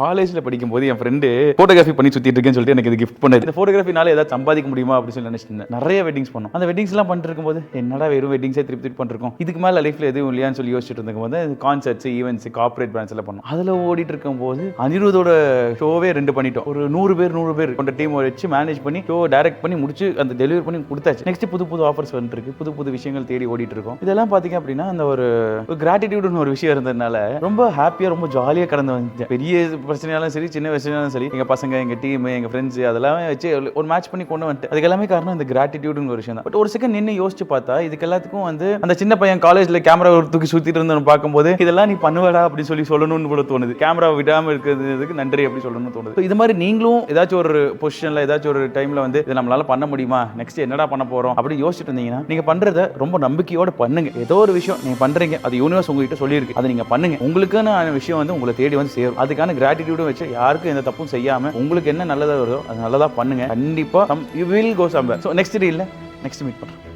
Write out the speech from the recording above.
காலேஜ்ல படிக்கும்போது என் friend photography பண்ணி சுத்திட்டு இருக்கேன்னு சொல்லிட்டு எனக்கு இது கிஃப்ட் பண்ணது. இந்த போட்டோகிராஃபினால ஏதாவது சம்பாதிக்க முடியுமா அப்படின்னு சொல்லி நினைச்சிருந்தேன். நிறைய வெட்டிங்ஸ் பண்ணோம். அந்த வெட்டிங்ஸ் எல்லாம் பண்ணிட்டு இருக்கும்போது என்னடா வெறும் வெட்டிங்ஸே திருப்பி பண்ணிருக்கோம், இதுக்கு மேல லைஃப்ல எதுவும் இல்லையான்னு சொல்லி யோசிச்சுட்டு இருக்கும்போது கான்சர்ட்ஸ், ஈவென்ட்ஸ், கார்ப்பரேட் பிரான்ச் எல்லாம் பண்ணோம். அதுல ஓடிட்டு இருக்கும்போது அனிருத்தோட ஷோவே 2 பண்ணிட்டோம். ஒரு 100 பேர் கொண்ட டீம் வச்சு மேனேஜ் பண்ணி ஷோ டைரக்ட் பண்ணி முடிச்சு அந்த டெலிவரி பண்ணி கொடுத்தாச்சு. நெக்ஸ்ட் புது ஆஃபர்ஸ் வந்துட்டு இருக்கு, புது விஷயங்கள் தேடி ஓடிட்டு இருக்கோம். இதெல்லாம் பாத்தீங்க அப்படின்னா அந்த ஒரு கிராட்டிடியூட்னு ஒரு விஷயம் இருந்ததுனால ரொம்ப ஹாப்பியா ரொம்ப ஜாலியா கடந்து வந்துட்டேன். பெரிய பிரச்சனையாலும் சரி, சின்ன பிரச்சனையாலும் சரி, எங்க பசங்க, எங்க டீம், எங்க ஃப்ரெண்ட்ஸ் அதெல்லாம் வச்சு ஒரு மேட்ச் பண்ணி கொண்டு வந்துட்டு அதுக்கு எல்லாமே காரணம் இந்த கிராட்டிடியூட்னு ஒரு விஷயம் தான். பட் ஒரு செகண்ட் நின்று யோசிச்சு பார்த்தா இதுக்கு எல்லாத்துக்கும் வந்து அந்த சின்ன பையன் காலேஜ்ல கேமரா தூக்கி சுத்திட்டு இருந்தவன் பார்க்கும்போது இதெல்லாம் நீ பண்ணுவடா அப்படின்னு சொல்லணும்னு கூட தோணுது. கேமரா விடாம இருக்கிறதுக்கு நன்றி அப்படி சொல்லணும்னு தோணுது. இது மாதிரி நீங்களும் ஏதாச்சும் ஒரு பொசிஷன்ல ஏதாச்சும் ஒரு டைம்ல வந்து இதை நம்மளால பண்ண முடியுமா, நெக்ஸ்ட் என்னடா பண்ண போறோம் அப்படின்னு யோசிச்சுட்டு இருந்தீங்கன்னா நீங்க பண்றத ரொம்ப நம்பிக்கையோட பண்ணுங்க. ஏதோ ஒரு விஷயம் நீங்க பண்றீங்க, அது யூனிவர்ஸ் உங்ககிட்ட சொல்லியிருக்கு, அதை நீங்க பண்ணுங்க. உங்களுக்கான விஷயம் வந்து உங்களை தேடி வந்து சேரும். அதுக்கான கிராட்டிடியூடும் வச்சு யாருக்கும் எந்த தப்பும் செய்யாம உங்களுக்கு என்ன நல்லதா வருதோ அது நல்லதா பண்ணுங்க. கண்டிப்பா you will go somewhere. So next ரீல்ல நெக்ஸ்ட் மீட் பண்றோம்.